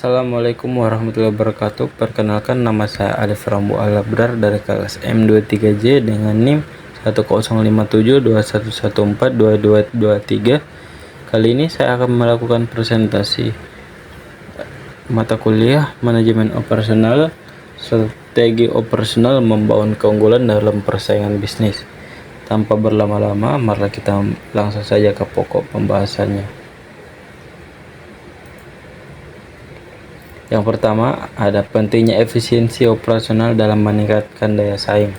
Assalamualaikum warahmatullahi wabarakatuh. Perkenalkan, nama saya Alif Rambo Alabrar dari kelas M23J dengan NIM 105721142223. Kali ini saya akan melakukan presentasi mata kuliah Manajemen Operasional, Strategi Operasional Membangun Keunggulan dalam Persaingan Bisnis. Tanpa berlama-lama, mari kita langsung saja ke pokok pembahasannya. Yang pertama, ada pentingnya efisiensi operasional dalam meningkatkan daya saing.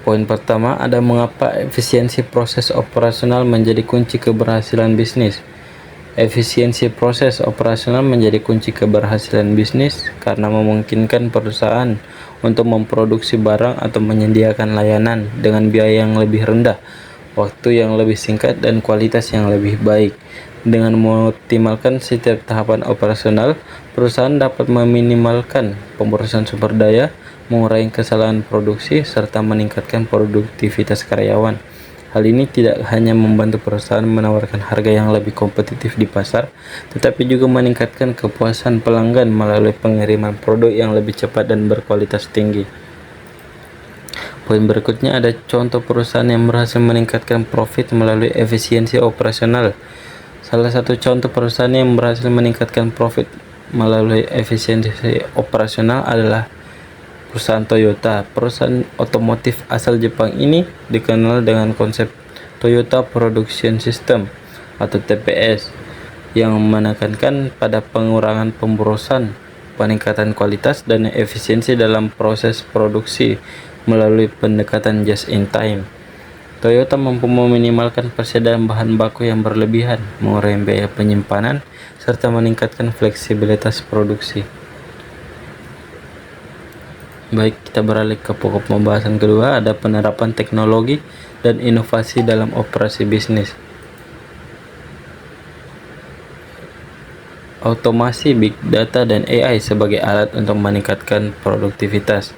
Poin pertama, ada mengapa efisiensi proses operasional menjadi kunci keberhasilan bisnis. Efisiensi proses operasional menjadi kunci keberhasilan bisnis karena memungkinkan perusahaan untuk memproduksi barang atau menyediakan layanan dengan biaya yang lebih rendah, waktu yang lebih singkat, dan kualitas yang lebih baik. Dengan mengoptimalkan setiap tahapan operasional, perusahaan dapat meminimalkan pemborosan sumber daya, mengurangi kesalahan produksi, serta meningkatkan produktivitas karyawan. Hal ini tidak hanya membantu perusahaan menawarkan harga yang lebih kompetitif di pasar, tetapi juga meningkatkan kepuasan pelanggan melalui pengiriman produk yang lebih cepat dan berkualitas tinggi. Poin berikutnya ada contoh perusahaan yang berhasil meningkatkan profit melalui efisiensi operasional. Salah satu contoh perusahaan yang berhasil meningkatkan profit melalui efisiensi operasional adalah perusahaan Toyota. Perusahaan otomotif asal Jepang ini dikenal dengan konsep Toyota Production System atau TPS yang menekankan pada pengurangan pemborosan, peningkatan kualitas, dan efisiensi dalam proses produksi melalui pendekatan just in time. Toyota mampu meminimalkan persediaan bahan baku yang berlebihan, mengurangi biaya penyimpanan, serta meningkatkan fleksibilitas produksi. Baik, kita beralih ke pokok pembahasan kedua, ada penerapan teknologi dan inovasi dalam operasi bisnis. Otomasi, big data, dan AI sebagai alat untuk meningkatkan produktivitas.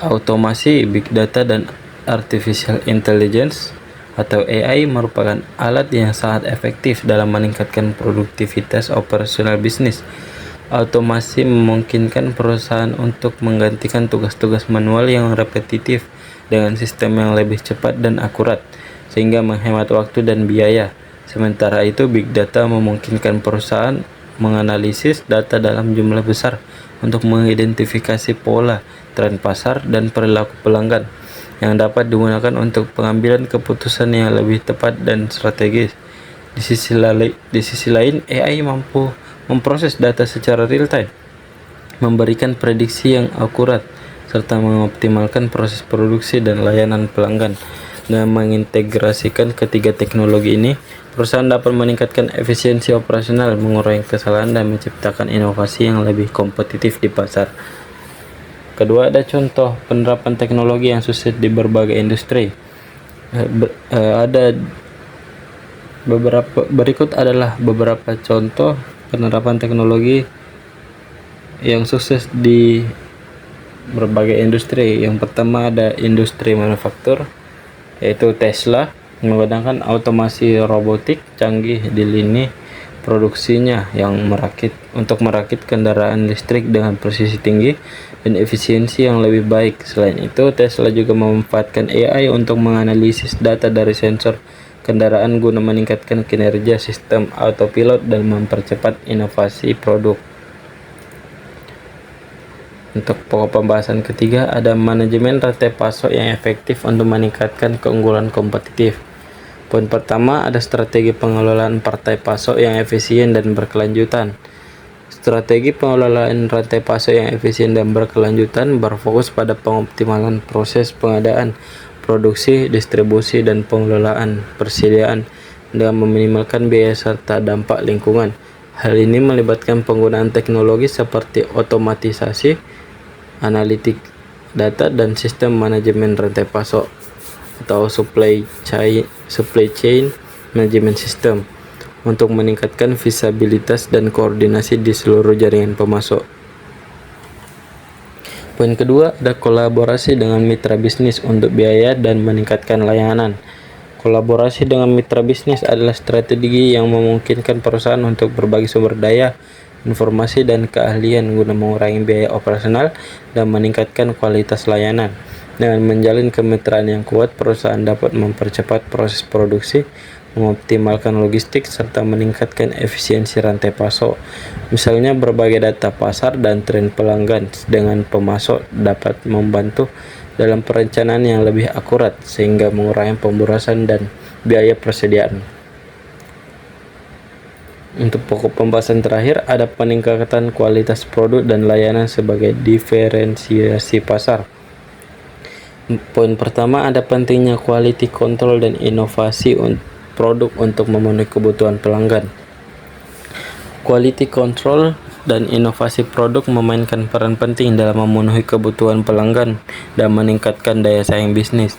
Otomasi, big data, dan Artificial Intelligence atau AI merupakan alat yang sangat efektif dalam meningkatkan produktivitas operasional bisnis. Otomasi memungkinkan perusahaan untuk menggantikan tugas-tugas manual yang repetitif dengan sistem yang lebih cepat dan akurat, sehingga menghemat waktu dan biaya. Sementara itu, big data memungkinkan perusahaan menganalisis data dalam jumlah besar untuk mengidentifikasi pola, tren pasar, dan perilaku pelanggan yang dapat digunakan untuk pengambilan keputusan yang lebih tepat dan strategis. Di sisi lain, AI mampu memproses data secara real time, memberikan prediksi yang akurat, serta mengoptimalkan proses produksi dan layanan pelanggan. Dengan mengintegrasikan ketiga teknologi ini, perusahaan dapat meningkatkan efisiensi operasional, mengurangi kesalahan, dan menciptakan inovasi yang lebih kompetitif di pasar. Kedua, ada contoh penerapan teknologi yang sukses di berbagai industri. Berikut adalah beberapa contoh penerapan teknologi yang sukses di berbagai industri. Yang pertama ada industri manufaktur, yaitu Tesla, menggunakan otomasi robotik canggih di lini produksinya yang untuk merakit kendaraan listrik dengan presisi tinggi dan efisiensi yang lebih baik. Selain itu, Tesla juga memanfaatkan AI untuk menganalisis data dari sensor kendaraan guna meningkatkan kinerja sistem autopilot dan mempercepat inovasi produk. Untuk pokok pembahasan ketiga, ada manajemen rantai pasok yang efektif untuk meningkatkan keunggulan kompetitif. Poin pertama, ada strategi pengelolaan rantai pasok yang efisien dan berkelanjutan. Strategi pengelolaan rantai pasok yang efisien dan berkelanjutan berfokus pada pengoptimalan proses pengadaan, produksi, distribusi, dan pengelolaan persediaan dengan meminimalkan biaya serta dampak lingkungan. Hal ini melibatkan penggunaan teknologi seperti otomatisasi, analitik data, dan sistem manajemen rantai pasok atau supply chain management system untuk meningkatkan visibilitas dan koordinasi di seluruh jaringan pemasok. Poin kedua, ada kolaborasi dengan mitra bisnis untuk biaya dan meningkatkan layanan. Kolaborasi dengan mitra bisnis adalah strategi yang memungkinkan perusahaan untuk berbagi sumber daya, informasi, dan keahlian guna mengurangi biaya operasional dan meningkatkan kualitas layanan. Dengan menjalin kemitraan yang kuat, perusahaan dapat mempercepat proses produksi, mengoptimalkan logistik, serta meningkatkan efisiensi rantai pasok. Misalnya, berbagai data pasar dan tren pelanggan dengan pemasok dapat membantu dalam perencanaan yang lebih akurat, sehingga mengurangi pemborosan dan biaya persediaan. Untuk pokok pembahasan terakhir, ada peningkatan kualitas produk dan layanan sebagai diferensiasi pasar. Poin pertama, ada pentingnya quality control dan inovasi produk untuk memenuhi kebutuhan pelanggan. Quality control dan inovasi produk memainkan peran penting dalam memenuhi kebutuhan pelanggan dan meningkatkan daya saing bisnis.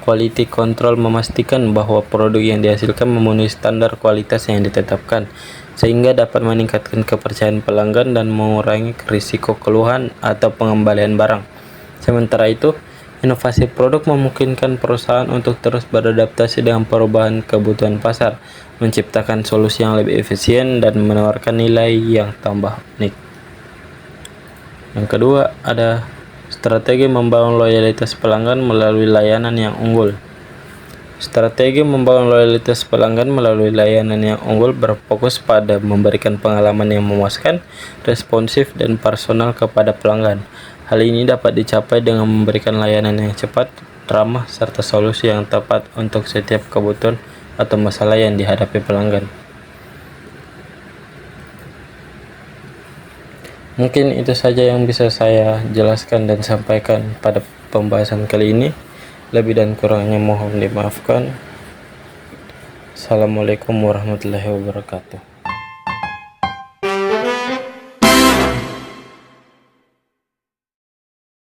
Quality control memastikan bahwa produk yang dihasilkan memenuhi standar kualitas yang ditetapkan, sehingga dapat meningkatkan kepercayaan pelanggan dan mengurangi risiko keluhan atau pengembalian barang. Sementara itu, inovasi produk memungkinkan perusahaan untuk terus beradaptasi dengan perubahan kebutuhan pasar, menciptakan solusi yang lebih efisien, dan menawarkan nilai yang tambah unik. Yang kedua, ada strategi membangun loyalitas pelanggan melalui layanan yang unggul. Strategi membangun loyalitas pelanggan melalui layanan yang unggul berfokus pada memberikan pengalaman yang memuaskan, responsif, dan personal kepada pelanggan. Hal ini dapat dicapai dengan memberikan layanan yang cepat, ramah, serta solusi yang tepat untuk setiap kebutuhan atau masalah yang dihadapi pelanggan. Mungkin itu saja yang bisa saya jelaskan dan sampaikan pada pembahasan kali ini. Lebih dan kurangnya mohon dimaafkan. Assalamualaikum warahmatullahi wabarakatuh.